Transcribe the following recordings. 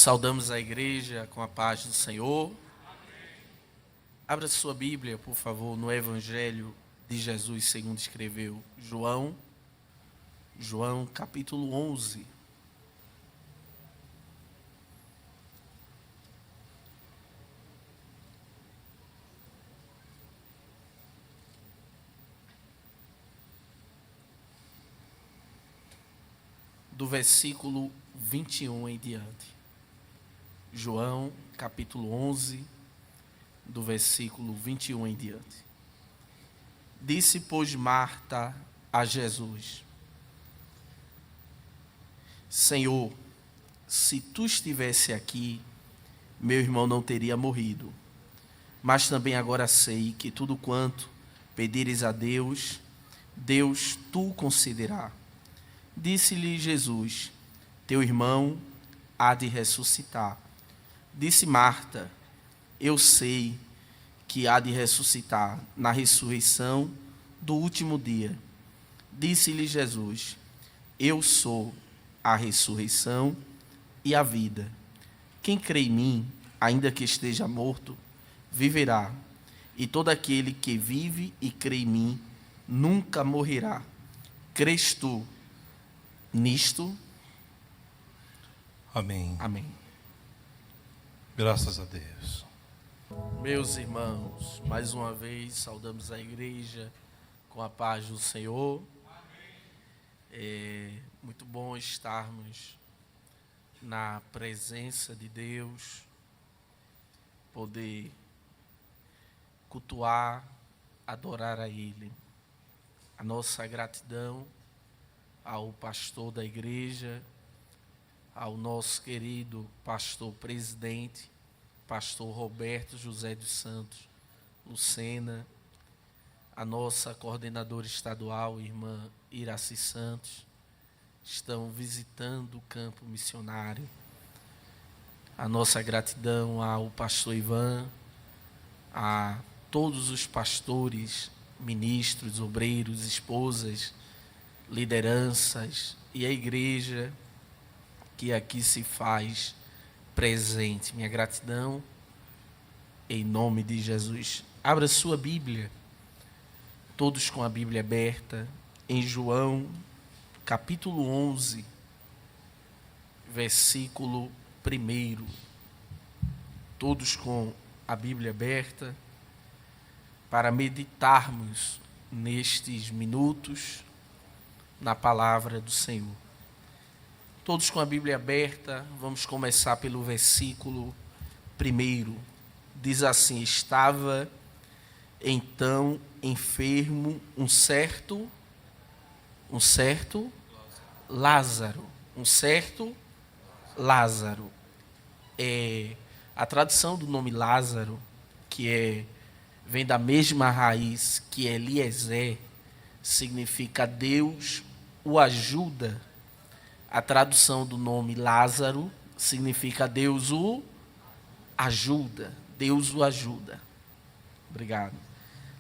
Saudamos a igreja com a paz do Senhor. Abra sua Bíblia, por favor, no Evangelho de Jesus, segundo escreveu João. João, capítulo 11. Do versículo 21 em diante. João, capítulo 11, do versículo 21 em diante. Disse, pois, Marta a Jesus: Senhor, se tu estivesse aqui, meu irmão não teria morrido. Mas também agora sei que tudo quanto pedires a Deus, Deus tu concederá. Disse-lhe Jesus: teu irmão há de ressuscitar. Disse Marta: eu sei que há de ressuscitar na ressurreição do último dia. Disse-lhe Jesus: eu sou a ressurreição e a vida. Quem crê em mim, ainda que esteja morto, viverá. E todo aquele que vive e crê em mim nunca morrerá. Crês tu nisto? Amém. Amém. Graças a Deus. Meus irmãos, mais uma vez saudamos a igreja com a paz do Senhor. É muito bom estarmos na presença de Deus, poder cultuar, adorar a Ele. A nossa gratidão ao pastor da igreja, ao nosso querido pastor presidente, pastor Roberto José dos Santos Lucena, a nossa coordenadora estadual, irmã Iraci Santos, estão visitando o campo missionário. A nossa gratidão ao pastor Ivan, a todos os pastores, ministros, obreiros, esposas, lideranças e a igreja que aqui se faz presente. Minha gratidão em nome de Jesus. Abra sua Bíblia, todos com a Bíblia aberta, em João, capítulo 11, versículo 1. Todos com a Bíblia aberta, para meditarmos nestes minutos na palavra do Senhor. Todos com a Bíblia aberta, vamos começar pelo versículo 1. Diz assim: estava então enfermo um certo Lázaro. A tradução do nome Lázaro, vem da mesma raiz que Eliezer, significa Deus o ajuda. A tradução do nome Lázaro significa Deus o ajuda. Deus o ajuda. Obrigado.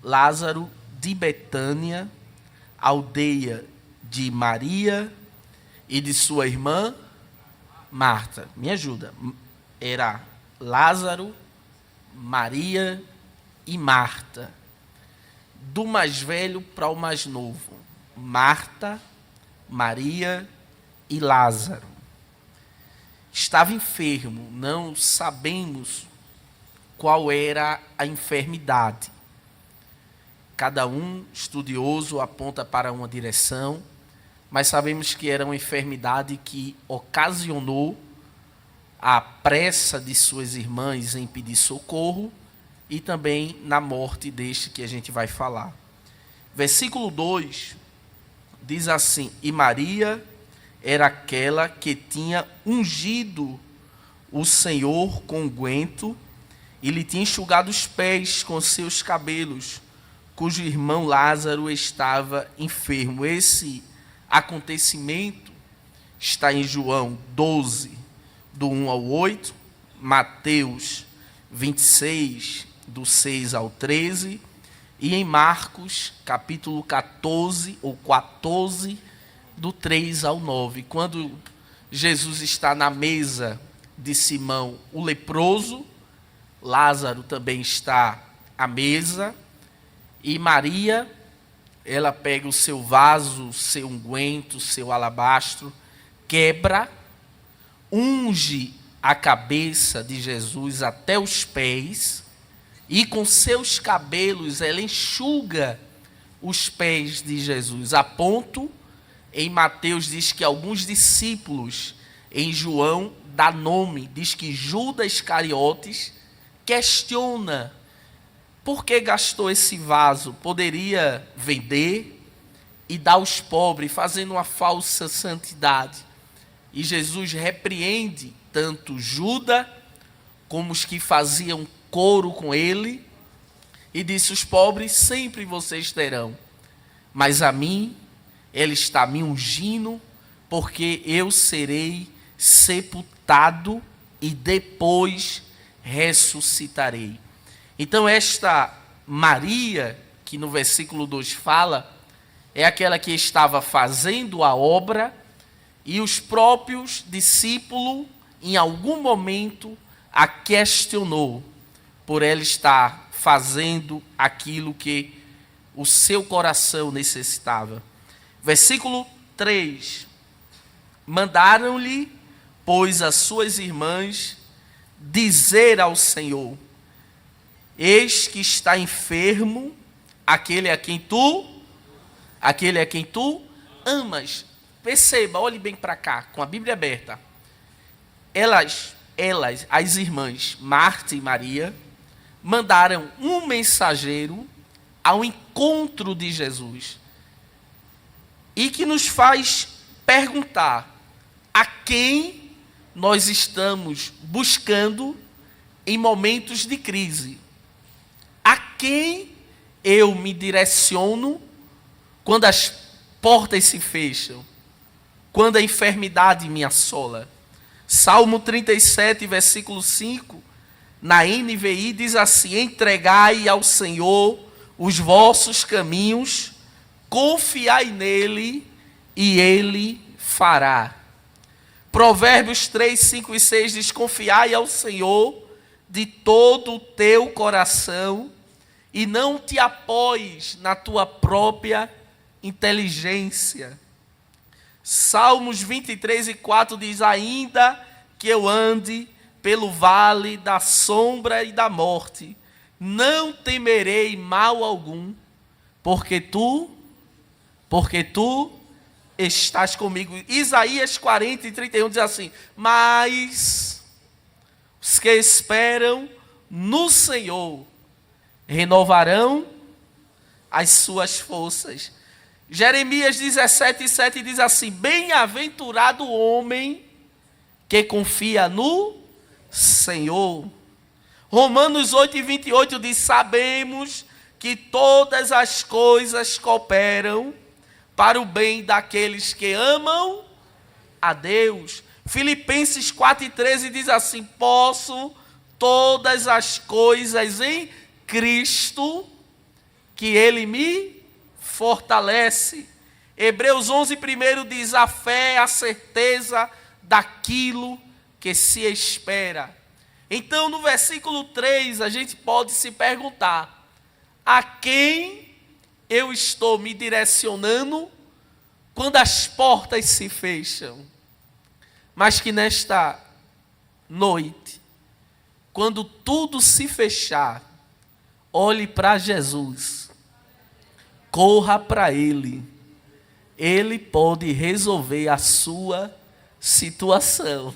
Lázaro de Betânia, aldeia de Maria e de sua irmã Marta. Me ajuda. Era Lázaro, Maria e Marta. Do mais velho para o mais novo. Marta, Maria e Lázaro. Estava enfermo, não sabemos qual era a enfermidade. Cada um estudioso aponta para uma direção, mas sabemos que era uma enfermidade que ocasionou a pressa de suas irmãs em pedir socorro e também na morte deste que a gente vai falar. Versículo 2 diz assim: e Maria era aquela que tinha ungido o Senhor com unguento e lhe tinha enxugado os pés com seus cabelos, cujo irmão Lázaro estava enfermo. Esse acontecimento está em João 12, do 1 ao 8, Mateus 26, do 6 ao 13, e em Marcos, capítulo 14, ou 14, do 3 ao 9. Quando Jesus está na mesa de Simão, o leproso. Lázaro também está à mesa. E Maria, ela pega o seu vaso, seu unguento, seu alabastro, quebra, unge a cabeça de Jesus até os pés, e com seus cabelos ela enxuga os pés de Jesus, a ponto, em Mateus diz que alguns discípulos, em João dá nome, diz que Judas Iscariotes questiona por que gastou esse vaso, poderia vender e dar aos pobres, fazendo uma falsa santidade. E Jesus repreende tanto Judas como os que faziam coro com ele, e disse: os pobres sempre vocês terão, mas a mim ele está me ungindo, porque eu serei sepultado e depois ressuscitarei. Então esta Maria, que no versículo 2 fala, é aquela que estava fazendo a obra, e os próprios discípulos, em algum momento, a questionou, por ela estar fazendo aquilo que o seu coração necessitava. Versículo 3. Mandaram-lhe, pois, as suas irmãs dizer ao Senhor: eis que está enfermo aquele a quem tu amas. Perceba, olhe bem para cá, com a Bíblia aberta. Elas, as irmãs Marta e Maria, mandaram um mensageiro ao encontro de Jesus, e que nos faz perguntar a quem nós estamos buscando em momentos de crise. A quem eu me direciono quando as portas se fecham, quando a enfermidade me assola. Salmo 37, versículo 5, na NVI diz assim: entregai ao Senhor os vossos caminhos, confiai nele e ele fará. Provérbios 3, 5 e 6 diz: confiai ao Senhor de todo o teu coração e não te apoies na tua própria inteligência. Salmos 23 e 4 diz: ainda que eu ande pelo vale da sombra e da morte, não temerei mal algum, porque tu estás comigo. Isaías 40 e 31 diz assim: mas os que esperam no Senhor renovarão as suas forças. Jeremias 17, 7 diz assim: bem-aventurado o homem que confia no Senhor. Romanos 8 e 28 diz: sabemos que todas as coisas cooperam para o bem daqueles que amam a Deus. Filipenses 4 e 13 diz assim: posso todas as coisas em Cristo, que Ele me fortalece. Hebreus 11, 1 diz: a fé é a certeza daquilo que se espera. Então, no versículo 3, a gente pode se perguntar: a quem eu estou me direcionando quando as portas se fecham? Mas que nesta noite, quando tudo se fechar, olhe para Jesus, corra para Ele. Ele pode resolver a sua situação.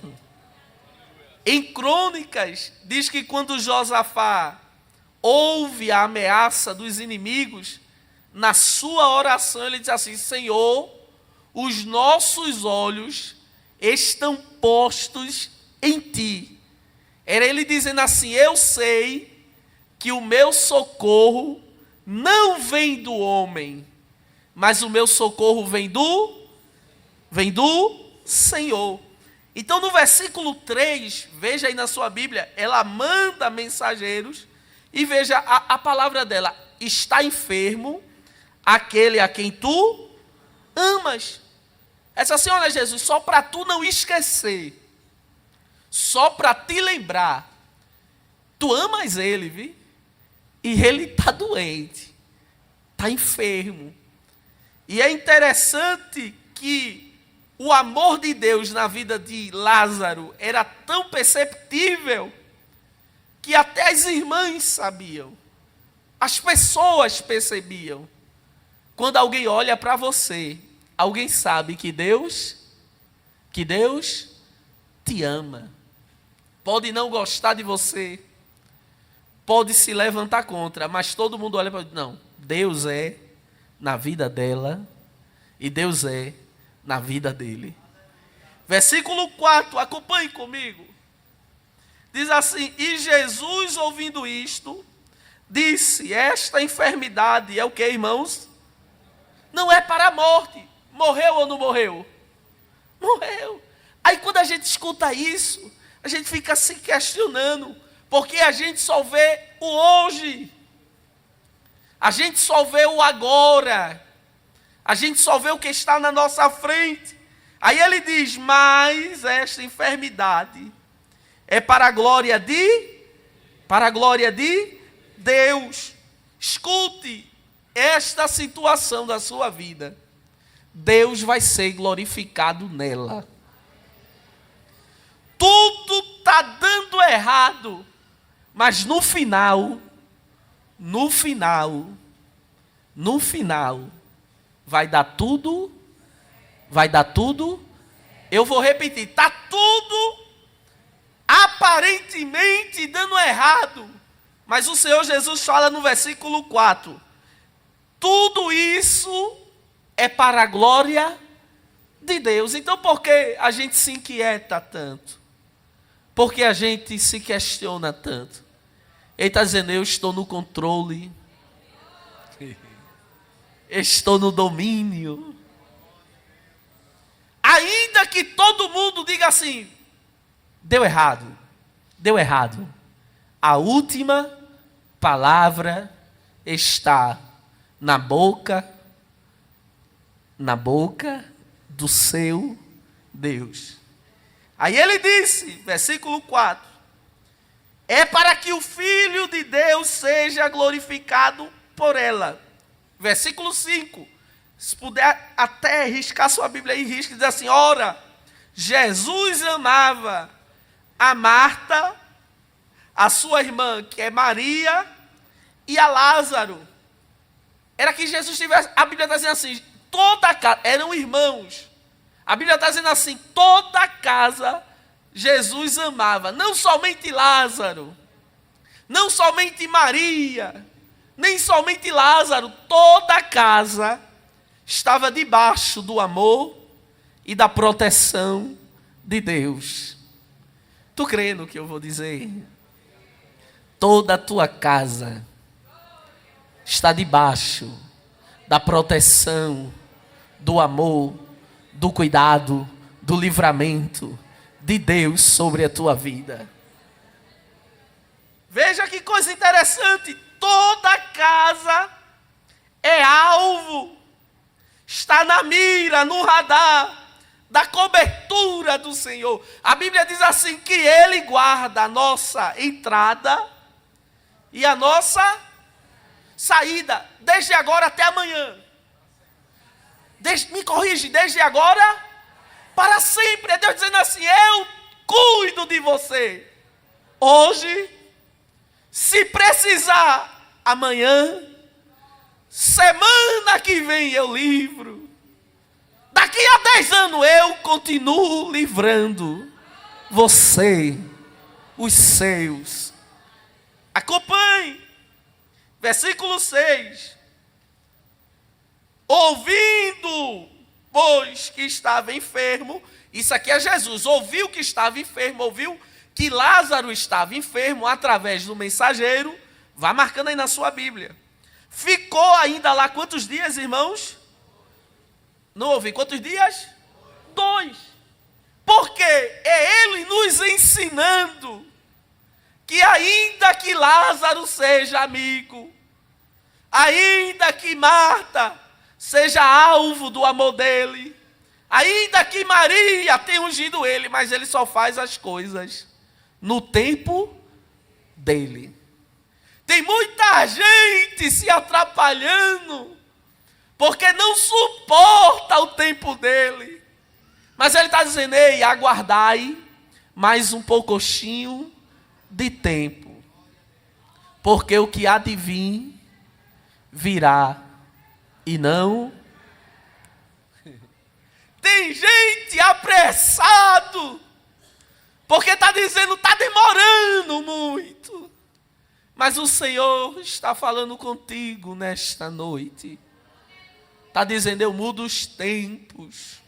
Em Crônicas, diz que quando Josafá ouve a ameaça dos inimigos, na sua oração ele diz assim: Senhor, os nossos olhos estão postos em Ti. Era ele dizendo assim: eu sei que o meu socorro não vem do homem, mas o meu socorro vem do Senhor. Então, no versículo 3, veja aí na sua Bíblia, ela manda mensageiros, e veja a palavra dela: está enfermo aquele a quem tu amas. Essa assim: olha, Jesus, só para tu não esquecer, só para te lembrar, tu amas ele, viu? E ele está doente, está enfermo. E é interessante que o amor de Deus na vida de Lázaro era tão perceptível que até as irmãs sabiam, as pessoas percebiam. Quando alguém olha para você, alguém sabe que Deus te ama. Pode não gostar de você, pode se levantar contra, mas todo mundo olha para... Não, Deus é na vida dela e Deus é na vida dele. Versículo 4, acompanhe comigo. Diz assim: e Jesus, ouvindo isto, disse: esta enfermidade é o que, irmãos? Não é para a morte. Morreu ou não morreu? Morreu. Aí quando a gente escuta isso, a gente fica se questionando, porque a gente só vê o hoje, a gente só vê o agora, a gente só vê o que está na nossa frente. Aí ele diz: mas esta enfermidade é para a glória de Deus. Escute esta situação da sua vida. Deus vai ser glorificado nela. Tudo está dando errado, mas no final, vai dar tudo, eu vou repetir, está tudo aparentemente dando errado, mas o Senhor Jesus fala no versículo 4, tudo isso é para a glória de Deus. Então por que a gente se inquieta tanto? Por que a gente se questiona tanto? Ele está dizendo: eu estou no controle, estou no domínio. Ainda que todo mundo diga assim: deu errado, a última palavra está na boca do seu Deus. Aí ele disse, versículo 4, é para que o Filho de Deus seja glorificado por ela. Versículo 5, se puder até riscar sua Bíblia aí, risca e diz assim: ora, Jesus amava a Marta, a sua irmã, que é Maria, e a Lázaro. Era que Jesus tivesse, a Bíblia está dizendo assim, toda a casa, eram irmãos. A Bíblia está dizendo assim, toda a casa Jesus amava, não somente Lázaro, não somente Maria, nem somente Lázaro, toda a casa estava debaixo do amor e da proteção de Deus. Tu crê no que eu vou dizer? Toda a tua casa está debaixo da proteção, do amor, do cuidado, do livramento de Deus sobre a tua vida. Veja que coisa interessante, toda casa é alvo, está na mira, no radar da cobertura do Senhor. A Bíblia diz assim que Ele guarda a nossa entrada e a nossa saída, desde agora até amanhã. Me corrige, desde agora para sempre. É Deus dizendo assim: eu cuido de você. Hoje, se precisar, amanhã, semana que vem eu livro. Daqui a 10 anos eu continuo livrando você, os seus. Acompanhe. Versículo 6. Ouvindo, pois, que estava enfermo, isso aqui é Jesus, ouviu que estava enfermo, ouviu que Lázaro estava enfermo através do mensageiro, vá marcando aí na sua Bíblia. Ficou ainda lá quantos dias, irmãos? Não ouvi, quantos dias? 2. Porque é Ele nos ensinando que ainda que Lázaro seja amigo, ainda que Marta seja alvo do amor dele, Ainda que Maria tenha ungido ele, mas ele só faz as coisas no tempo dele. Tem muita gente se atrapalhando, porque não suporta o tempo dele. Mas ele está dizendo, ei, aguardai mais um pouquinho de tempo. Porque o que há de vir, virá e não. Tem gente apressado, porque está dizendo, está demorando muito. Mas o Senhor está falando contigo nesta noite. Está dizendo, eu mudo os tempos.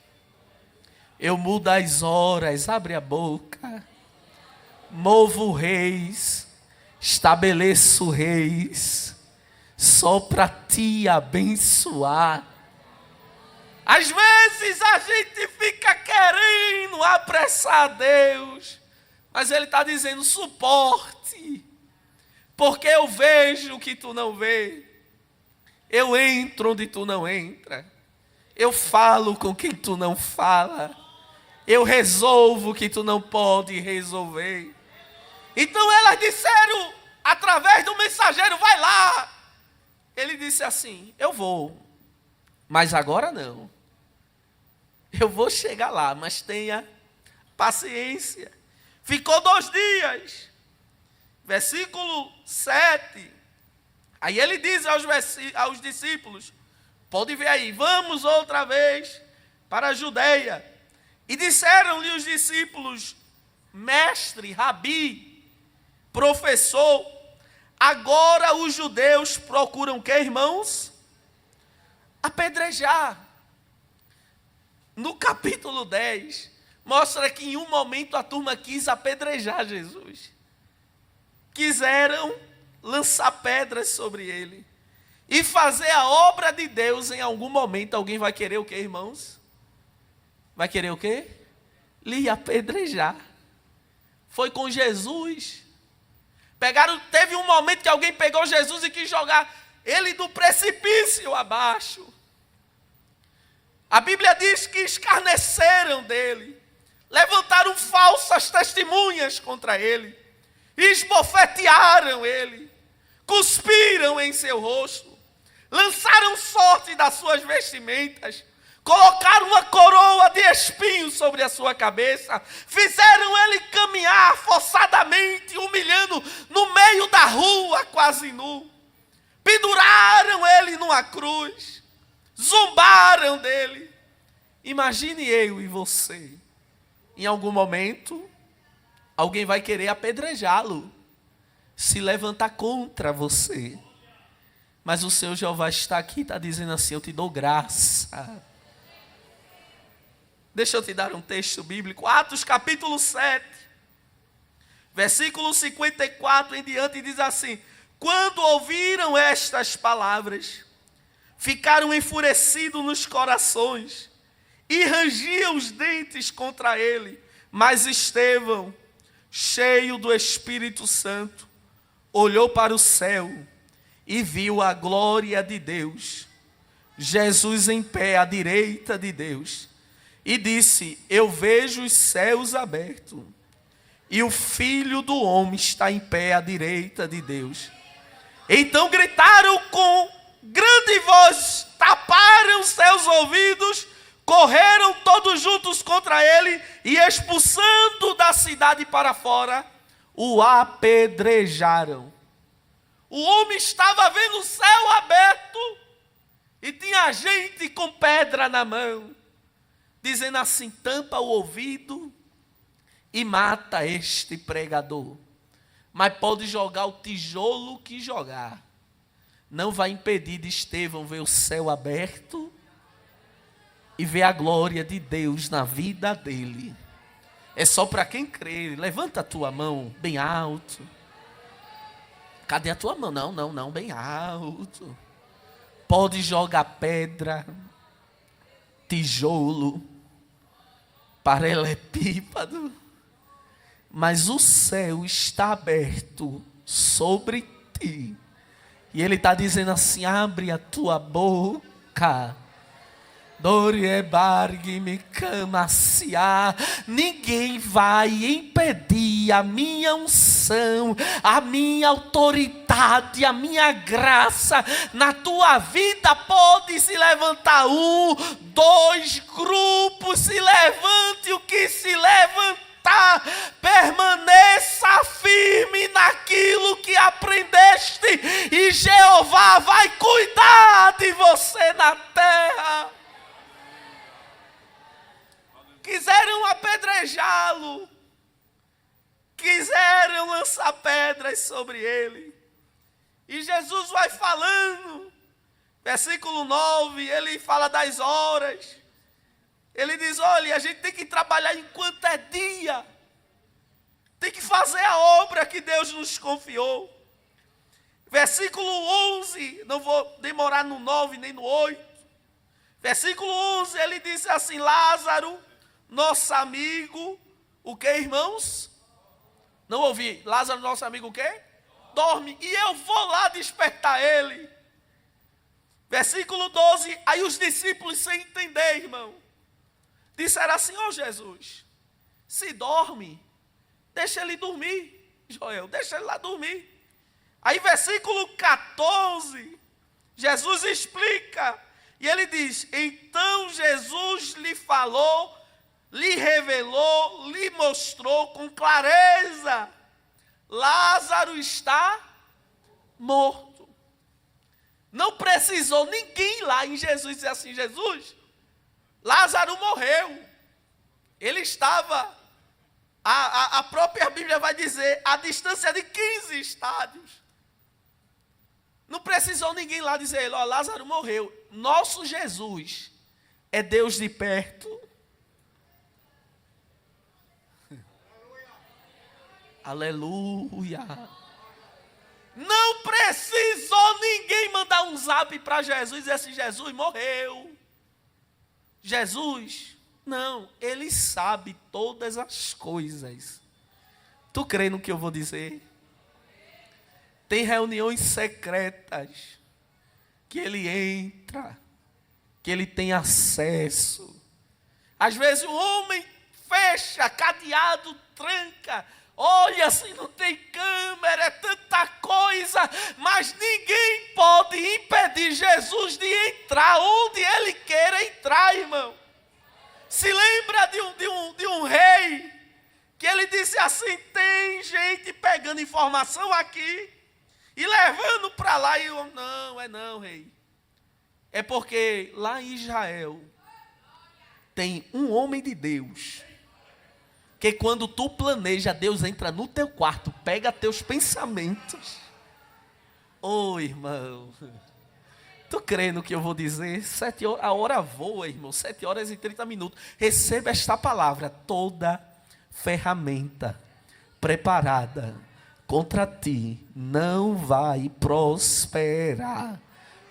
Eu mudo as horas, abre a boca. Movo reis, estabeleço reis, só para te abençoar. Às vezes a gente fica querendo apressar a Deus, mas Ele está dizendo, suporte, porque eu vejo o que tu não vê, eu entro onde tu não entra, eu falo com quem tu não fala, eu resolvo o que tu não pode resolver. Então elas disseram, através do mensageiro, vai lá. Ele disse assim, eu vou, mas agora não. Eu vou chegar lá, mas tenha paciência. Ficou 2 dias. Versículo 7. Aí ele diz aos discípulos, pode ver aí, vamos outra vez para a Judeia. E disseram-lhe os discípulos, mestre, rabi, professor, agora os judeus procuram o que, irmãos? Apedrejar. No capítulo 10, mostra que em um momento a turma quis apedrejar Jesus. Quiseram lançar pedras sobre ele. E fazer a obra de Deus em algum momento. Alguém vai querer o que, irmãos? Vai querer o quê? Lhe apedrejar. Foi com Jesus. Teve um momento que alguém pegou Jesus e quis jogar ele do precipício abaixo. A Bíblia diz que escarneceram dele, levantaram falsas testemunhas contra ele, esbofetearam ele, cuspiram em seu rosto, lançaram sorte das suas vestimentas, colocaram uma coroa de espinhos sobre a sua cabeça, fizeram ele caminhar forçadamente, humilhando no meio da rua, quase nu, penduraram ele numa cruz, zombaram dele. Imagine eu e você, em algum momento, alguém vai querer apedrejá-lo, se levantar contra você. Mas o seu Jeová está aqui, está dizendo assim, eu te dou graça. Deixa eu te dar um texto bíblico, Atos capítulo 7, versículo 54 em diante, diz assim, quando ouviram estas palavras, ficaram enfurecidos nos corações e rangiam os dentes contra ele. Mas Estevão, cheio do Espírito Santo, olhou para o céu e viu a glória de Deus, Jesus em pé à direita de Deus, e disse, eu vejo os céus abertos e o Filho do Homem está em pé à direita de Deus. Então gritaram com grande voz, taparam seus ouvidos, correram todos juntos contra ele e expulsando da cidade para fora, o apedrejaram. O homem estava vendo o céu aberto e tinha gente com pedra na mão, dizendo assim, tampa o ouvido e mata este pregador. Mas pode jogar o tijolo que jogar, não vai impedir de Estevão ver o céu aberto e ver a glória de Deus na vida dele. É só para quem crê. Levanta a tua mão bem alto. Cadê a tua mão? Não, bem alto. Pode jogar pedra, tijolo, paralelepípedo, mas o céu está aberto sobre ti. E ele está dizendo assim, abre a tua boca, Ninguém vai impedir a minha unção, a minha autoridade, a minha graça. Na tua vida pode se levantar 1, 2 grupos, se levante o que se levantar, permaneça firme naquilo que aprendeste, e Jeová vai cuidar de você na terra. Quiseram apedrejá-lo, quiseram lançar pedras sobre ele, e Jesus vai falando, versículo 9, ele fala das horas, ele diz: olha, a gente tem que trabalhar enquanto é dia, tem que fazer a obra que Deus nos confiou. Versículo 11, não vou demorar no 9 nem no 8, versículo 11, ele diz assim: Lázaro, nosso amigo, o que, irmãos? Não ouvi. Lázaro, nosso amigo, o quê? Dorme. E eu vou lá despertar ele. Versículo 12. Aí os discípulos, sem entender, irmão, disseram assim: ó Jesus, se dorme, deixa ele dormir. Joel, deixa ele lá dormir. Aí versículo 14, Jesus explica. E ele diz: então Jesus lhe falou, lhe revelou, lhe mostrou com clareza: Lázaro está morto. Não precisou ninguém lá em Jesus dizer assim: Jesus, Lázaro morreu. Ele estava, a própria Bíblia vai dizer, a distância de 15 estádios. Não precisou ninguém lá dizer: ó, Lázaro morreu. Nosso Jesus é Deus de perto. Aleluia. Não precisou ninguém mandar um zap para Jesus e dizer assim: Jesus morreu. Jesus, não, ele sabe todas as coisas. Tu crê no que eu vou dizer? Tem reuniões secretas que ele entra, que ele tem acesso. Às vezes o homem fecha, cadeado, tranca. Olha, assim não tem câmera, é tanta coisa, mas ninguém pode impedir Jesus de entrar onde ele queira entrar, irmão. Se lembra de um rei, que ele disse assim: tem gente pegando informação aqui e levando para lá, e eu: não, rei. É porque lá em Israel tem um homem de Deus, que quando tu planeja, Deus entra no teu quarto, pega teus pensamentos. Ô, irmão, tu crê no que eu vou dizer? 7 horas, a hora voa, irmão, 7 horas e 30 minutos. Receba esta palavra: toda ferramenta preparada contra ti não vai prosperar.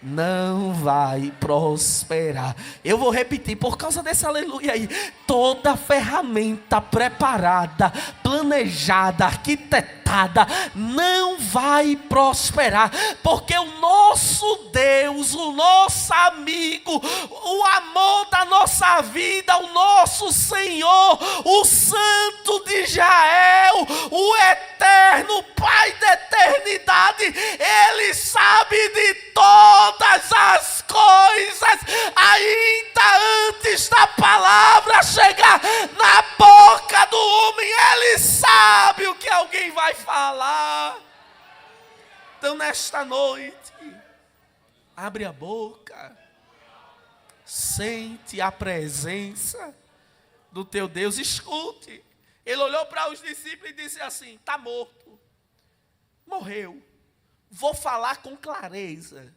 Não vai prosperar. Eu vou repetir por causa desse aleluia aí. Toda ferramenta preparada, planejada, arquitetada, não vai prosperar, porque o nosso Deus, o nosso amigo, o amor da nossa vida, o nosso Senhor, o Santo de Israel, o eterno Pai da eternidade, Ele sabe de todas as coisas, ainda antes da palavra chegar na boca do homem, Ele sabe o que alguém vai falar. Então nesta noite, abre a boca, sente a presença do teu Deus, escute. Ele olhou para os discípulos e disse assim: está morto, morreu. Vou falar com clareza.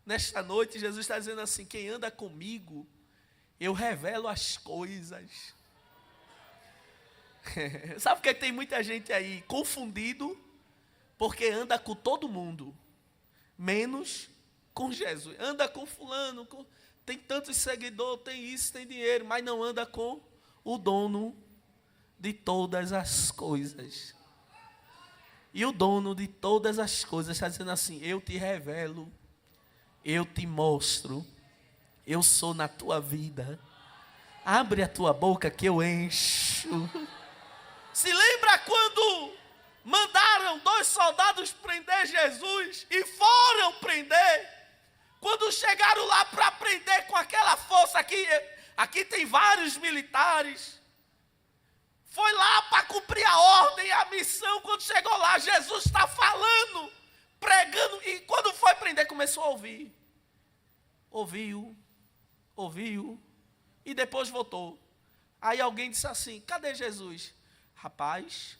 Nesta noite, Jesus está dizendo assim: quem anda comigo, eu revelo as coisas. Sabe que tem muita gente aí confundido, porque anda com todo mundo, menos com Jesus. Anda com fulano, tem tantos seguidores, tem isso, tem dinheiro, mas não anda com o dono de todas as coisas. E o dono de todas as coisas está dizendo assim: eu te revelo, eu te mostro, eu sou na tua vida. Abre a tua boca que eu encho. Se lembra quando mandaram 2 soldados prender Jesus e foram prender? Quando chegaram lá para prender com aquela força, aqui tem vários militares. Foi lá para cumprir a ordem, a missão. Quando chegou lá, Jesus está falando, pregando. E quando foi prender, começou a ouvir. Ouviu. E depois voltou. Aí alguém disse assim: cadê Jesus? Rapaz,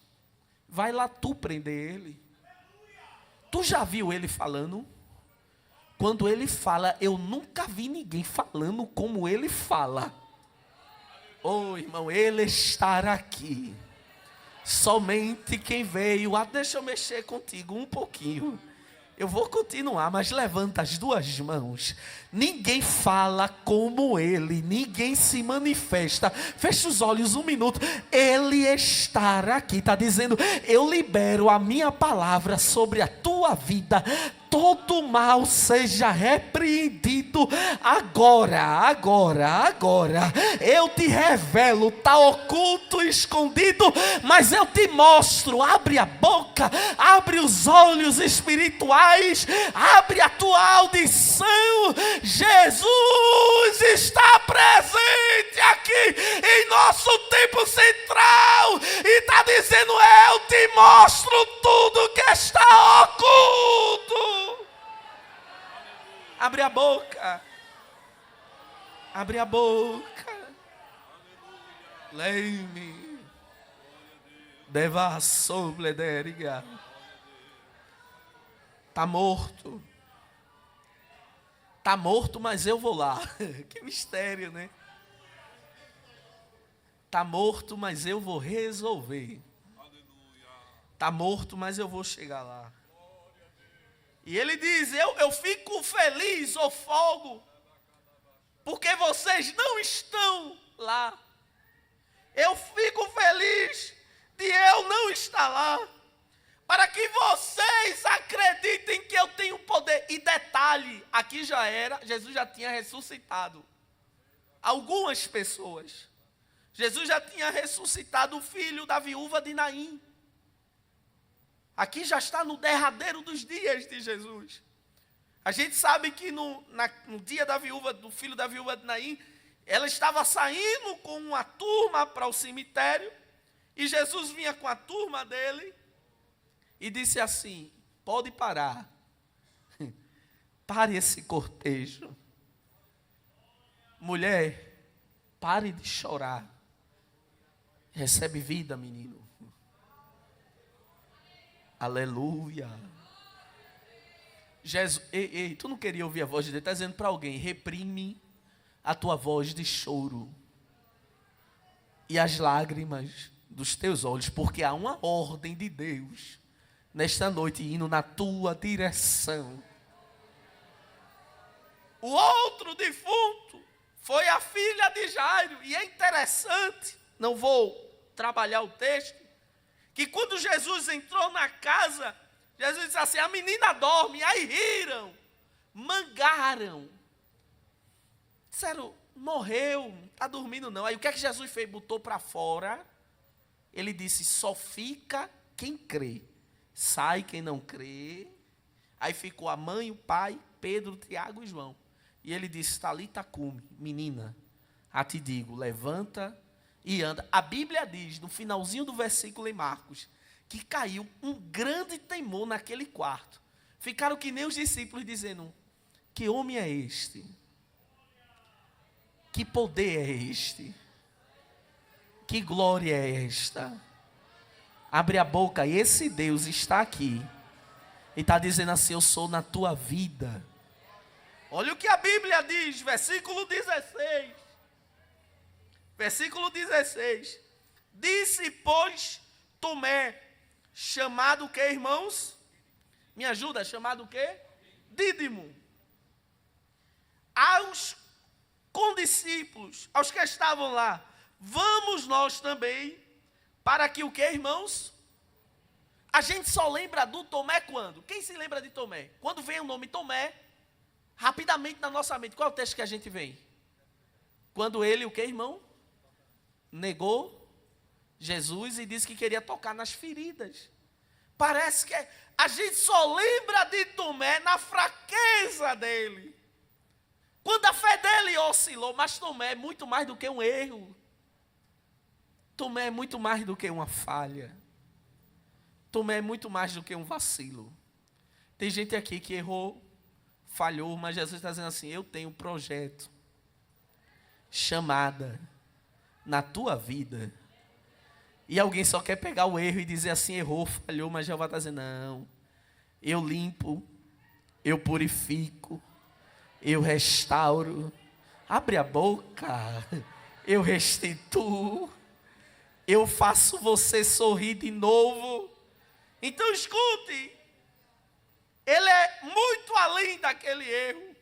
vai lá tu prender ele. Tu já viu ele falando? Quando ele fala, eu nunca vi ninguém falando como ele fala. Oh, irmão, ele estará aqui. Somente quem veio. Deixa eu mexer contigo um pouquinho. Eu vou continuar, mas levanta as 2 mãos. Ninguém fala como ele, ninguém se manifesta. Fecha os olhos 1 minuto. Ele estará aqui, está dizendo: eu libero a minha palavra sobre a tua vida. Todo mal seja repreendido agora. Eu te revelo, está oculto, escondido, mas eu te mostro. Abre a boca, abre os olhos espirituais, abre a tua audição. Jesus está presente aqui em nosso tempo central e está dizendo: eu te mostro tudo que está oculto. Abre a boca. Abre a boca. Leime. Deva soblederiga. Está morto. Está morto, mas eu vou lá. Que mistério, né? Está morto, mas eu vou resolver. Está morto, mas eu vou chegar lá. E ele diz: eu fico feliz, ou folgo, porque vocês não estão lá. Eu fico feliz de eu não estar lá, para que vocês acreditem que eu tenho poder. E detalhe, aqui Jesus já tinha ressuscitado algumas pessoas. Jesus já tinha ressuscitado o filho da viúva de Naim. Aqui já está no derradeiro dos dias de Jesus. A gente sabe que no dia do filho da viúva de Naim, ela estava saindo com uma turma para o cemitério, e Jesus vinha com a turma dele e disse assim: pode parar. Pare esse cortejo. Mulher, pare de chorar. Recebe vida, menino. Aleluia. Jesus, ei, tu não queria ouvir a voz de Deus? Está dizendo para alguém: reprime a tua voz de choro e as lágrimas dos teus olhos, porque há uma ordem de Deus nesta noite indo na tua direção. O outro defunto foi a filha de Jairo, e é interessante, não vou trabalhar o texto, que quando Jesus entrou na casa, Jesus disse assim: a menina dorme. Aí riram, mangaram, disseram: morreu, não está dormindo não. Aí o que é que Jesus fez? Botou para fora. Ele disse: só fica quem crê, sai quem não crê. Aí ficou a mãe, o pai, Pedro, Tiago e João. E ele disse: Talita cumi, menina, a te digo, levanta e anda. A Bíblia diz, no finalzinho do versículo em Marcos, que caiu um grande temor naquele quarto. Ficaram que nem os discípulos dizendo: que homem é este? Que poder é este? Que glória é esta? Abre a boca, e esse Deus está aqui e está dizendo assim: eu sou na tua vida. Olha o que a Bíblia diz, versículo 16. Versículo 16. Disse, pois, Tomé, chamado o que, irmãos? Me ajuda, chamado o que? Dídimo. Aos condiscípulos, aos que estavam lá: vamos nós também, para que o que, irmãos? A gente só lembra do Tomé quando? Quem se lembra de Tomé? Quando vem o nome Tomé, Rapidamente na nossa mente, qual é o texto que a gente vê? Quando ele, o que, irmão? Negou Jesus e disse que queria tocar nas feridas. Parece que a gente só lembra de Tomé na fraqueza dele. Quando a fé dele oscilou, mas Tomé é muito mais do que um erro. Tomé é muito mais do que uma falha. Tomé é muito mais do que um vacilo. Tem gente aqui que errou, falhou, mas Jesus está dizendo assim, eu tenho um projeto, chamada, na tua vida. E alguém só quer pegar o erro e dizer assim, errou, falhou, mas Jeová está dizendo, não, eu limpo, eu purifico, eu restauro, abre a boca, eu restituo, eu faço você sorrir de novo. Então escute, ele é muito além daquele erro,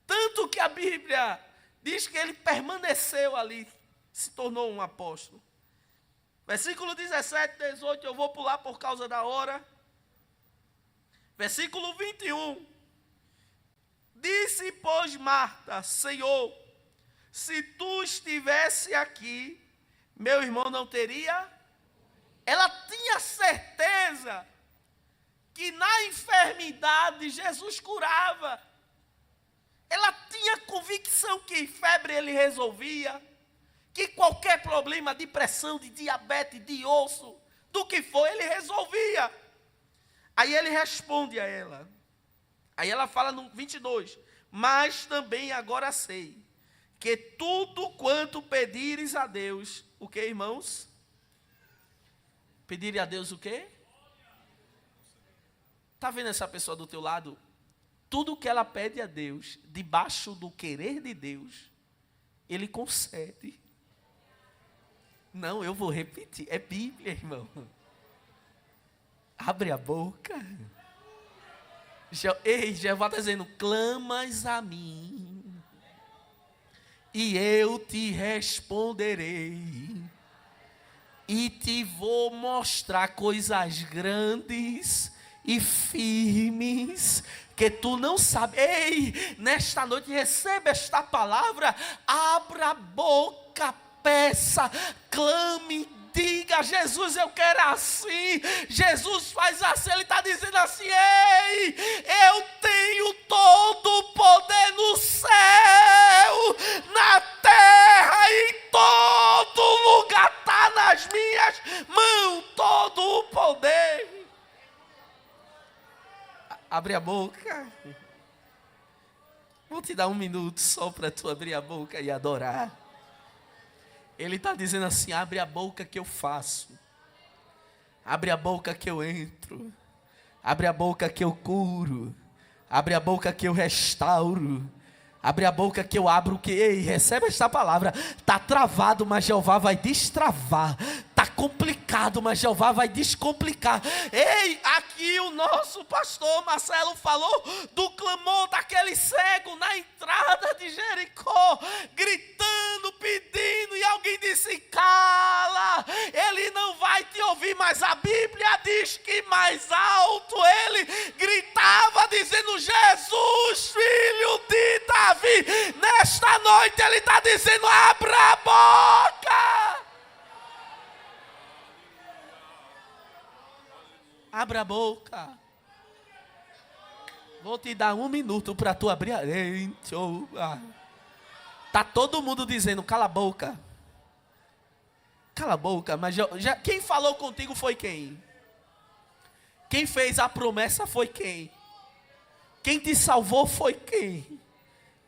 tanto que a Bíblia diz que ele permaneceu ali, se tornou um apóstolo. Versículo 17, 18, eu vou pular por causa da hora. Versículo 21. Disse, pois, Marta, Senhor, se tu estivesse aqui, meu irmão não teria. Ela tinha certeza que na enfermidade Jesus curava. Ela tinha convicção que febre ele resolvia, que qualquer problema de pressão, de diabetes, de osso, do que for, ele resolvia. Aí ele responde a ela. Aí ela fala no 22, mas também agora sei, que tudo quanto pedires a Deus, o que, irmãos? Pedir a Deus o quê? Está vendo essa pessoa do teu lado? Tudo que ela pede a Deus, debaixo do querer de Deus, Ele concede. Não, eu vou repetir, é Bíblia, irmão. Abre a boca. Ei, Jeová está dizendo, clamas a mim, e eu te responderei, e te vou mostrar coisas grandes e firmes, que tu não sabes. Ei, nesta noite receba esta palavra, abra a boca, peça, clame, diga, Jesus, eu quero assim. Jesus faz assim, ele está dizendo assim, ei, eu tenho todo o poder no céu, na terra, em todo lugar, está nas minhas mãos, todo o poder. Abre a boca. Vou te dar um minuto só para tu abrir a boca e adorar. Ele está dizendo assim, abre a boca que eu faço. Abre a boca que eu entro. Abre a boca que eu curo. Abre a boca que eu restauro. Abre a boca que eu abro. Ei, recebe esta palavra. Está travado, mas Jeová vai destravar. Está complicado, mas Jeová vai descomplicar. Ei, aqui o nosso pastor Marcelo falou do clamor daquele cego na entrada de Jericó, gritando, pedindo, e alguém disse, cala, ele não vai te ouvir, mas a Bíblia diz que mais alto ele gritava, dizendo, Jesus, filho de Davi. Nesta noite ele está dizendo, abra a boca. Abra a boca. Vou te dar um minuto para tu abrir a... Está todo mundo dizendo, cala a boca. Cala a boca, mas quem falou contigo foi quem? Quem fez a promessa foi quem? Quem te salvou foi quem?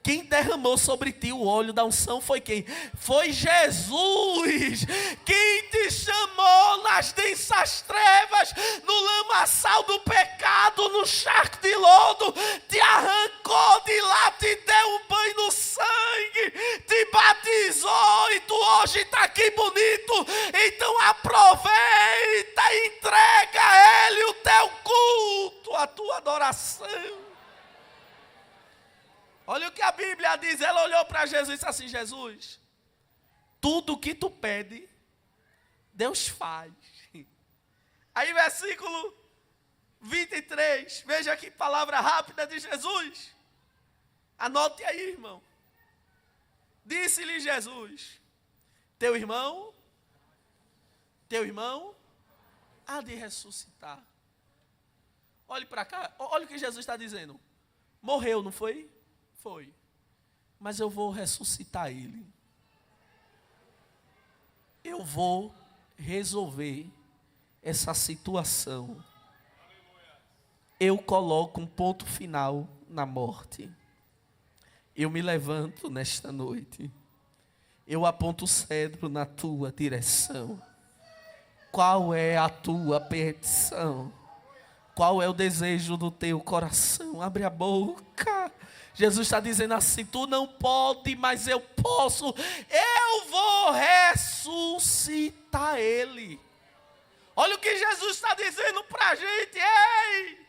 Quem derramou sobre ti o óleo da unção foi quem? Foi Jesus. Quem te chamou nas densas trevas, no lamaçal do pecado, no charco de lodo, te arrancou de lá, te deu um banho no sangue, te batizou e tu hoje está aqui bonito. Então aproveita e entrega a Ele o teu culto, a tua adoração. Olha o que a Bíblia diz, ela olhou para Jesus e disse assim, Jesus, tudo que tu pede, Deus faz. Aí versículo 23, veja que palavra rápida de Jesus. Anote aí, irmão. Disse-lhe Jesus: teu irmão há de ressuscitar. Olhe para cá, olha o que Jesus está dizendo. Morreu, não foi? Foi. Mas eu vou ressuscitar ele. Eu vou resolver essa situação. Eu coloco um ponto final na morte. Eu me levanto nesta noite. Eu aponto o cedro na tua direção. Qual é a tua petição? Qual é o desejo do teu coração? Abre a boca. Jesus está dizendo assim: tu não pode, mas eu posso. Eu vou ressuscitar ele. Olha o que Jesus está dizendo para a gente. Ei,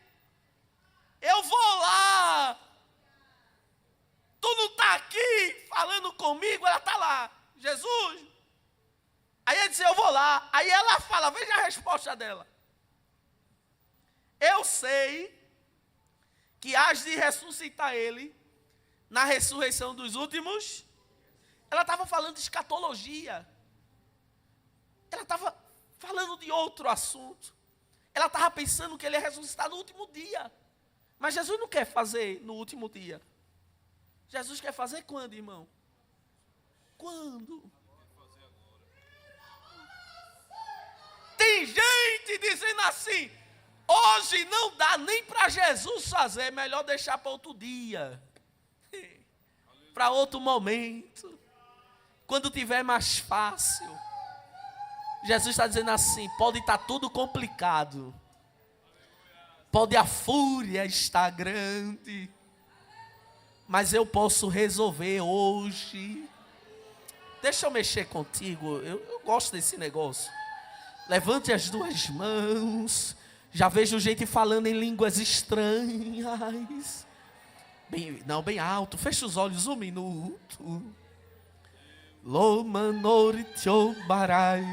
eu vou lá. Tu não está aqui falando comigo, ela está lá. Jesus. Aí ele diz: eu vou lá. Aí ela fala, veja a resposta dela. Eu sei que hás de ressuscitar ele na ressurreição dos últimos. Ela estava falando de escatologia. Ela estava falando de outro assunto. Ela estava pensando que ele ia ressuscitar no último dia. Mas Jesus não quer fazer no último dia. Jesus quer fazer quando, irmão? Quando? Tem gente dizendo assim: hoje não dá nem para Jesus fazer, é melhor deixar para outro dia. Para outro momento. Quando tiver mais fácil. Jesus está dizendo assim: pode estar tudo complicado. Pode a fúria estar grande. Mas eu posso resolver hoje. Deixa eu mexer contigo. Eu gosto desse negócio. Levante as duas mãos. Já vejo gente falando em línguas estranhas. Bem alto. Fecha os olhos um minuto. Lomanorichobarai.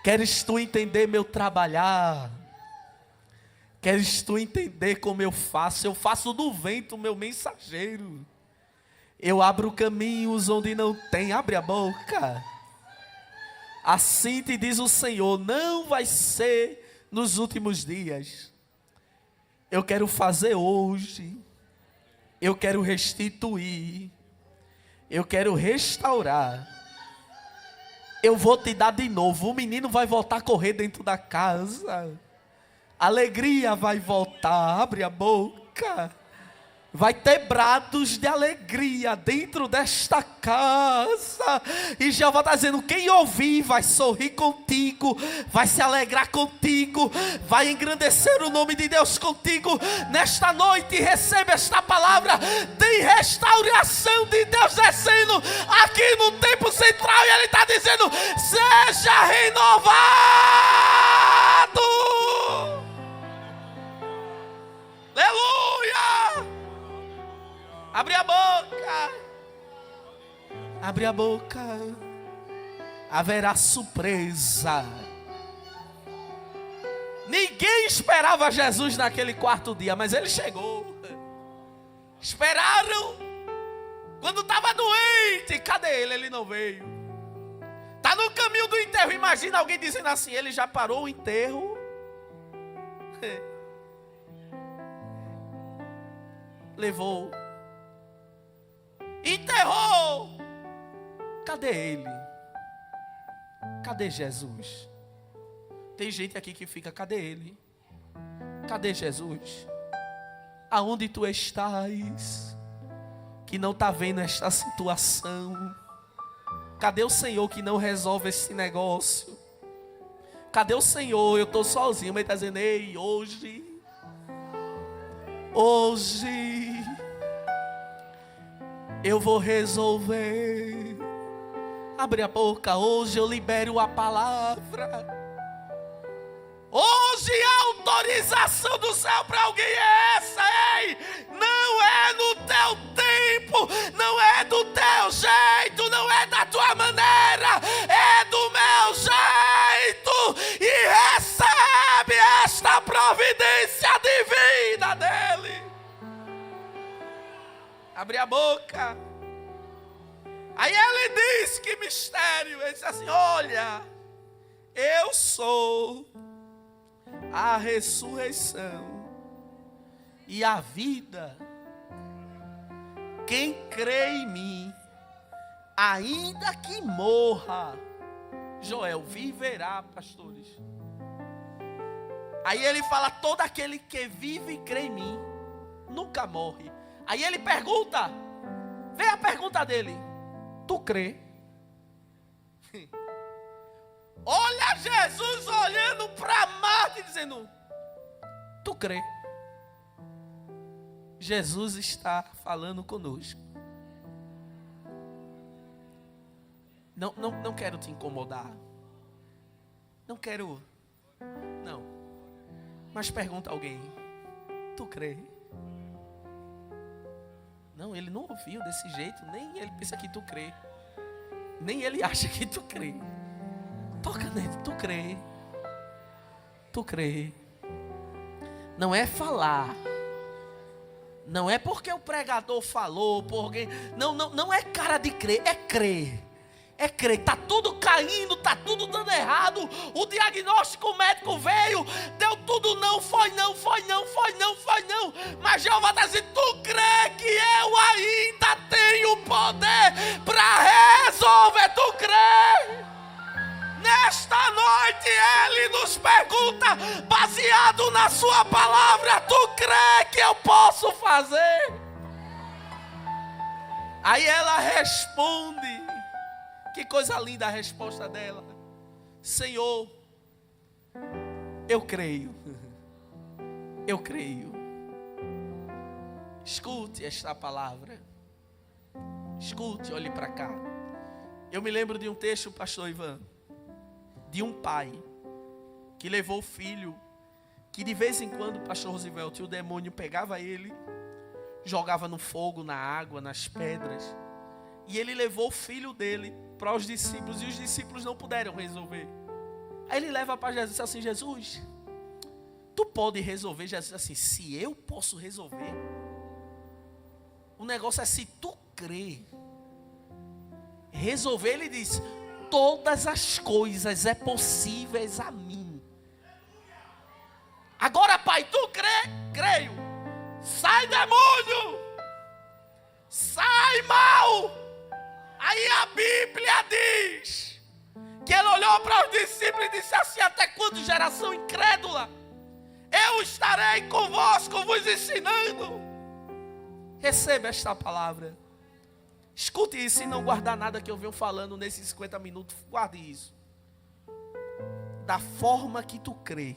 Queres tu entender meu trabalhar? Queres tu entender como eu faço? Eu faço do vento meu mensageiro. Eu abro caminhos onde não tem. Abre a boca. Assim te diz o Senhor: não vai ser nos últimos dias. Eu quero fazer hoje. Eu quero restituir. Eu quero restaurar. Eu vou te dar de novo. O menino vai voltar a correr dentro da casa. Alegria vai voltar. Abre a boca. Vai ter brados de alegria dentro desta casa. E Jeová está dizendo: quem ouvir vai sorrir contigo, vai se alegrar contigo, vai engrandecer o nome de Deus contigo. Nesta noite recebe esta palavra de restauração de Deus descendo aqui no Templo Central. E Ele está dizendo: seja renovado. Aleluia! Abre a boca. Abre a boca. Haverá surpresa. Ninguém esperava Jesus naquele quarto dia, mas ele chegou. Esperaram. Quando estava doente, cadê ele? Ele não veio. Está no caminho do enterro. Imagina alguém dizendo assim: ele já parou o enterro. Levou. Enterrou. Cadê ele? Cadê Jesus? Tem gente aqui que fica: cadê ele? Cadê Jesus? Aonde tu estás? Que não está vendo esta situação. Cadê o Senhor que não resolve esse negócio? Cadê o Senhor? Eu estou sozinho, mas ele está dizendo: ei, hoje eu vou resolver. Abre a boca. Hoje eu libero a palavra. Hoje a autorização do céu para alguém é essa. Ei, não é no teu tempo, não é do teu jeito, não é da tua maneira, é do meu jeito. E recebe esta providência divina dele. Abre a boca. Aí ele diz, que mistério. Ele diz assim: olha, eu sou a ressurreição e a vida. Quem crê em mim, ainda que morra, Joel, viverá, pastores. Aí ele fala: todo aquele que vive e crê em mim nunca morre. Aí ele pergunta, vem a pergunta dele: tu crê? Olha Jesus olhando para Marta e dizendo: tu crê? Jesus está falando conosco. Não quero te incomodar. Não quero. Não. Mas pergunta a alguém: tu crê? Não, ele não ouviu desse jeito. Nem ele pensa que tu crê. Nem ele acha que tu crê. Toca nele, tu crê. Tu crê. Não é falar. Não é porque o pregador falou, por alguém. Não é cara de crer, é crer. É crer, está tudo caindo, está tudo dando errado. O diagnóstico médico veio, deu tudo não, foi não. Mas Jeová está dizendo: tu crê que eu ainda tenho poder para resolver? Tu crê? Nesta noite Ele nos pergunta, baseado na sua palavra: tu crê que eu posso fazer? Aí ela responde. Que coisa linda a resposta dela: Senhor, eu creio. Eu creio. Escute esta palavra. Escute, olhe para cá. Eu me lembro de um texto, pastor Ivan, de um pai que levou o filho, que de vez em quando, pastor Rosivelto, o demônio pegava ele, jogava no fogo, na água, nas pedras. E ele levou o filho dele para os discípulos, e os discípulos não puderam resolver. Aí ele leva para Jesus e diz assim: Jesus, tu pode resolver? Jesus diz assim: se eu posso resolver, o negócio é se tu crê. Resolver, ele diz: todas as coisas é possíveis a mim. Agora, pai, tu crê? Creio. Sai, demônio! Sai, mal! Aí a Bíblia diz que ele olhou para os discípulos e disse assim: até quando, geração incrédula? Eu estarei convosco, vos ensinando. Receba esta palavra. Escute isso e não guardar nada que eu venho falando nesses 50 minutos. Guarde isso. Da forma que tu crê,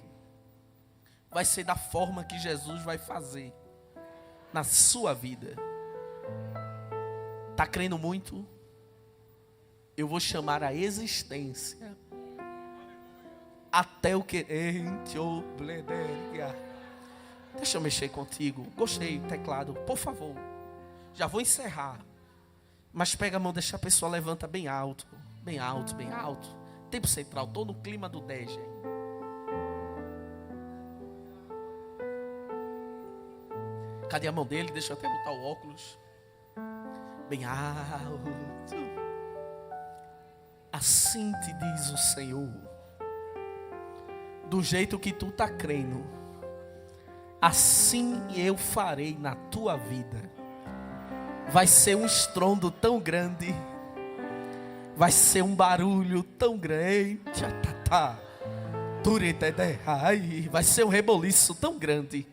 vai ser da forma que Jesus vai fazer na sua vida. Está crendo muito? Eu vou chamar a existência até o que. Deixa eu mexer contigo. Gostei do teclado, por favor. Já vou encerrar. Mas pega a mão, deixa a pessoa, levanta bem alto. Bem alto, bem alto. Tempo central, estou no clima do 10. Cadê a mão dele? Deixa eu até botar o óculos. Bem alto. Assim te diz o Senhor: do jeito que tu está crendo, assim eu farei na tua vida. Vai ser um estrondo tão grande, vai ser um barulho tão grande, vai ser um reboliço tão grande,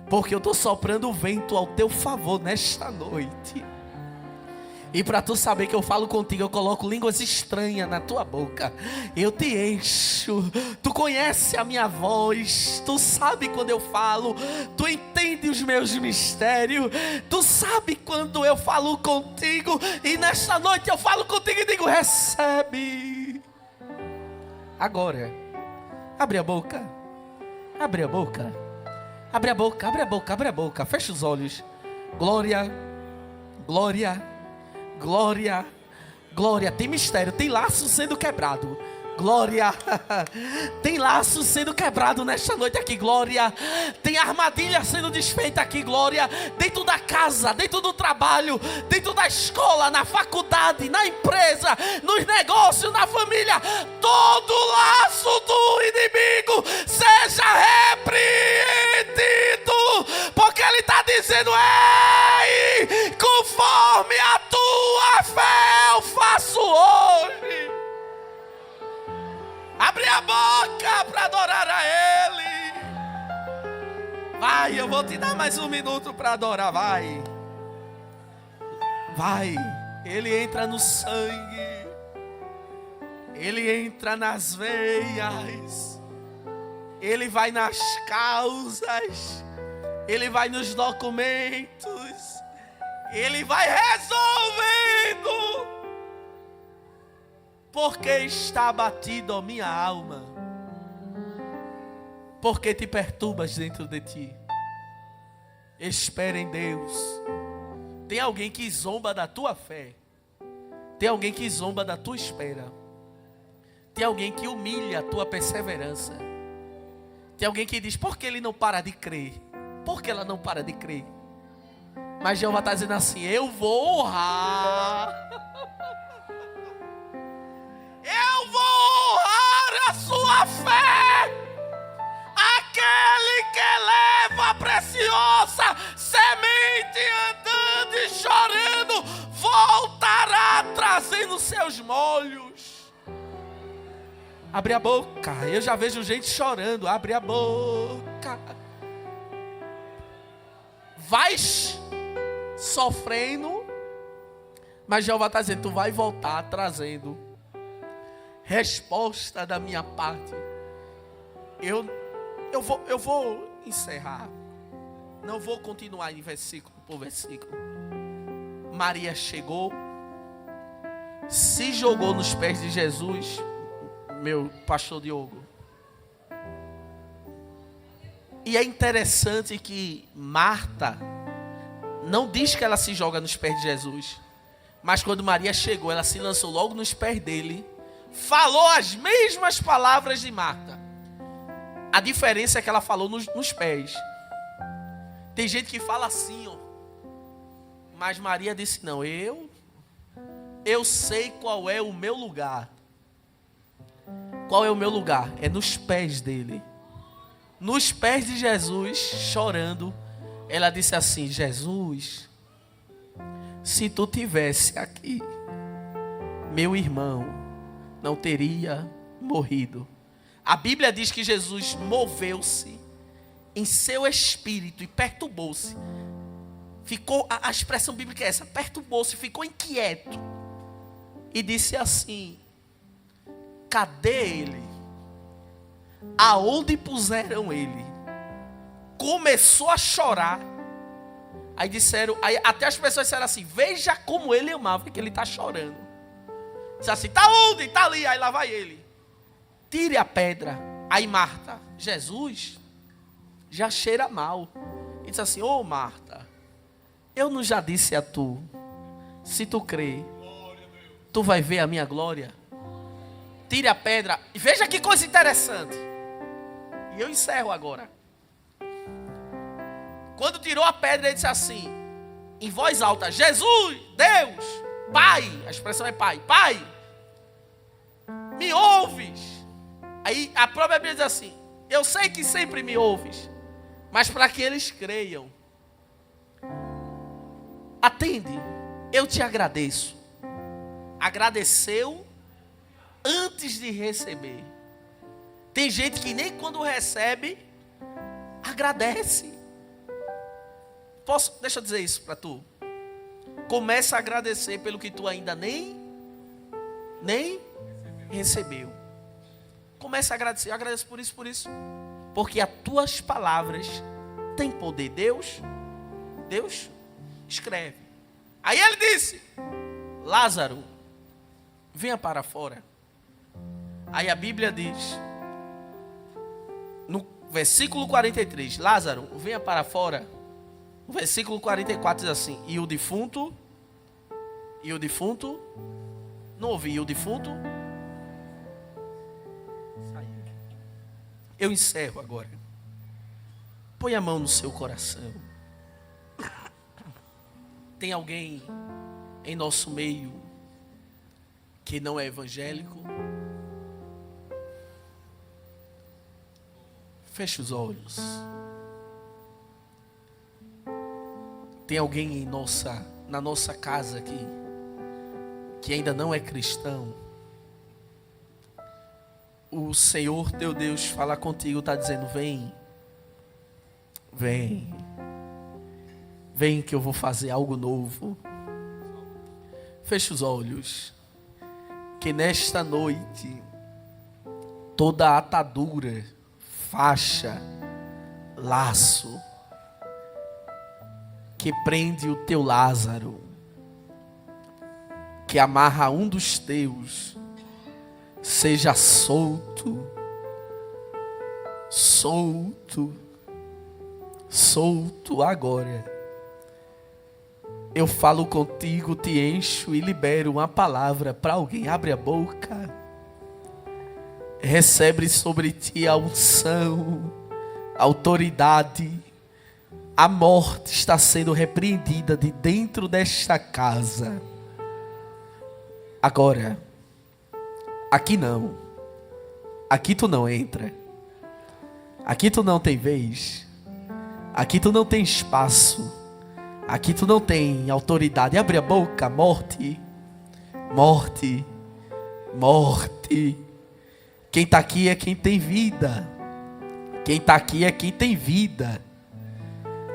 porque eu estou soprando o vento ao teu favor nesta noite. E para tu saber que eu falo contigo, eu coloco línguas estranhas na tua boca. Eu te encho. Tu conhece a minha voz. Tu sabe quando eu falo. Tu entende os meus mistérios. Tu sabe quando eu falo contigo. E nesta noite eu falo contigo e digo: recebe. Agora, abre a boca. Abre a boca. Abre a boca, abre a boca, abre a boca. Fecha os olhos. Glória, glória, glória, glória. Tem mistério, tem laço sendo quebrado. Glória. Tem laço sendo quebrado nesta noite aqui, glória. Tem armadilha sendo desfeita aqui, glória. Dentro da casa, dentro do trabalho, dentro da escola, na faculdade, na empresa, nos negócios, na família. Todo laço do inimigo seja repreendido, porque ele está dizendo: ei, conforme a tua fé eu faço hoje. Abre a boca para adorar a Ele. Vai, eu vou te dar mais um minuto para adorar, vai. Vai, Ele entra no sangue, Ele entra nas veias, Ele vai nas causas, Ele vai nos documentos, Ele vai resolvendo. Porque está abatido a minha alma? Porque te perturbas dentro de ti? Espera em Deus. Tem alguém que zomba da tua fé. Tem alguém que zomba da tua espera. Tem alguém que humilha a tua perseverança. Tem alguém que diz: por que ele não para de crer? Por que ela não para de crer? Mas Jeová está dizendo assim: eu vou honrar. Eu vou honrar a sua fé. Aquele que leva a preciosa semente andando e chorando, voltará trazendo seus molhos. Abre a boca. Eu já vejo gente chorando. Abre a boca. Vai sofrendo, mas Jeová está dizendo: tu vai voltar trazendo resposta da minha parte. Eu vou encerrar. Não vou continuar em versículo por versículo. Maria chegou, se jogou nos pés de Jesus, meu pastor Diogo. E é interessante que Marta não diz que ela se joga nos pés de Jesus, mas quando Maria chegou, ela se lançou logo nos pés dele, falou as mesmas palavras de Marta. A diferença é que ela falou nos pés. Tem gente que fala assim, ó, mas Maria disse: não, eu sei qual é o meu lugar. Qual é o meu lugar? É nos pés dele. Nos pés de Jesus, chorando, ela disse assim: Jesus, se tu tivesse aqui, meu irmão não teria morrido. A Bíblia diz que Jesus moveu-se em seu espírito e perturbou-se. Ficou, a expressão bíblica é essa: perturbou-se, ficou inquieto. E disse assim: cadê ele? Aonde puseram ele? Começou a chorar. Aí disseram, até as pessoas disseram assim: veja como ele amava, que ele está chorando. Disse assim: está onde? Está ali. Aí lá vai ele. Tire a pedra. Aí Marta: Jesus, já cheira mal. E disse assim: ô Marta, eu não já disse a tu, se tu crer, tu vai ver a minha glória. Tire a pedra. E veja que coisa interessante. E eu encerro agora. Quando tirou a pedra, ele disse assim, em voz alta: Jesus, Deus, Pai. A expressão é Pai. Pai, me ouves? Aí a própria Bíblia diz assim: eu sei que sempre me ouves, mas para que eles creiam. Atende, eu te agradeço. Agradeceu antes de receber. Tem gente que nem quando recebe agradece. Deixa eu dizer isso para tu. Começa a agradecer pelo que tu ainda nem recebeu. Começa a agradecer. Eu agradeço por isso. Porque as tuas palavras têm poder. Deus escreve. Aí ele disse: Lázaro, venha para fora. Aí a Bíblia diz, no versículo 43, Lázaro, venha para fora. O versículo 44 diz assim: e o defunto, não ouvi, e o defunto Eu encerro agora. Põe a mão no seu coração. Tem alguém em nosso meio que não é evangélico? Feche os olhos. Tem alguém na nossa casa aqui que ainda não é cristão? O Senhor teu Deus fala contigo, está dizendo: vem, vem, vem que eu vou fazer algo novo. Feche os olhos. Que nesta noite toda atadura, faixa, laço que prende o teu Lázaro, que amarra um dos teus, seja solto, solto, solto agora. Eu falo contigo, te encho e libero uma palavra para alguém. Abre a boca. Recebe sobre ti a unção, a autoridade. A morte está sendo repreendida de dentro desta casa. Agora, aqui não. Aqui tu não entra. Aqui tu não tem vez. Aqui tu não tem espaço. Aqui tu não tem autoridade. Abre a boca, morte. Morte. Morte. Quem está aqui é quem tem vida. Quem está aqui é quem tem vida.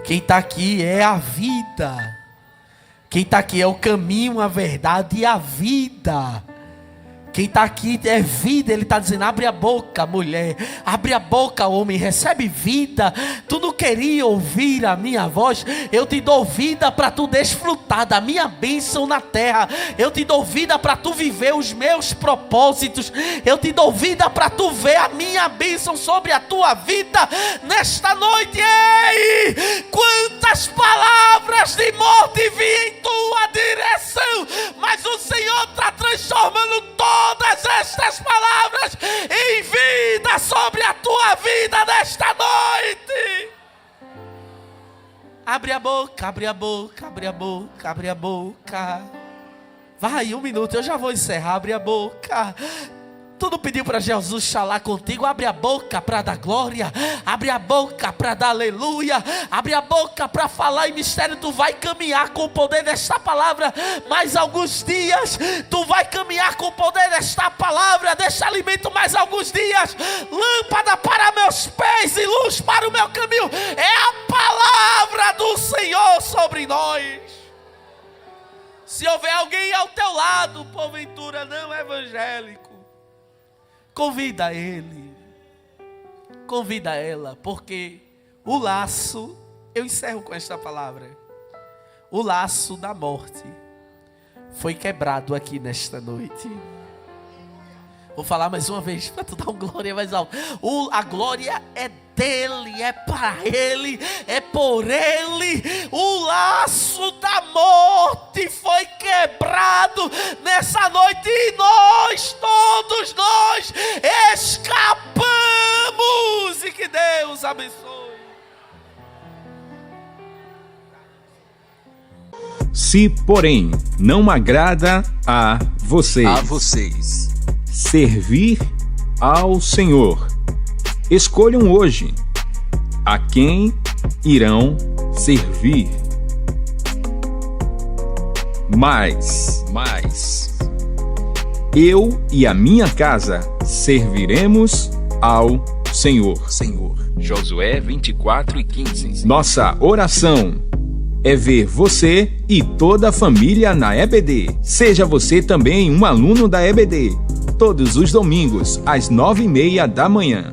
Quem está aqui é a vida. Quem está aqui é o caminho, a verdade e a vida. Quem está aqui é vida. Ele está dizendo: abre a boca, mulher. Abre a boca, homem. Recebe vida. Tu não queria ouvir a minha voz? Eu te dou vida para tu desfrutar da minha bênção na terra. Eu te dou vida para tu viver os meus propósitos. Eu te dou vida para tu ver a minha bênção sobre a tua vida nesta noite. Ei! Quantas palavras de morte vinham em tua direção, mas o Senhor está transformando todas estas palavras em vida sobre a tua vida nesta noite. Abre a boca, abre a boca, abre a boca, abre a boca. Vai, 1 minuto, eu já vou encerrar. Abre a boca. Tu não pediu para Jesus falar contigo? Abre a boca para dar glória. Abre a boca para dar aleluia. Abre a boca para falar em mistério. Tu vai caminhar com o poder desta palavra. Mais alguns dias. Tu vai caminhar com o poder desta palavra. Deste alimento mais alguns dias. Lâmpada para meus pés e luz para o meu caminho. É a palavra do Senhor sobre nós. Se houver alguém ao teu lado, porventura não evangélico, convida ele, convida ela, porque o laço, eu encerro com esta palavra, o laço da morte foi quebrado aqui nesta noite. Vou falar mais uma vez para tu dar uma glória mais alta. A glória é dele, é para ele, é por ele. O laço da morte foi quebrado nessa noite e nós, todos nós, escapamos. E que Deus abençoe. Se, porém, não agrada a vocês servir ao Senhor, escolham hoje a quem irão servir. Mas eu e a minha casa serviremos ao Senhor. Josué 24:15. Nossa oração é ver você e toda a família na EBD. Seja você também um aluno da EBD. Todos os domingos, às 9:30 da manhã.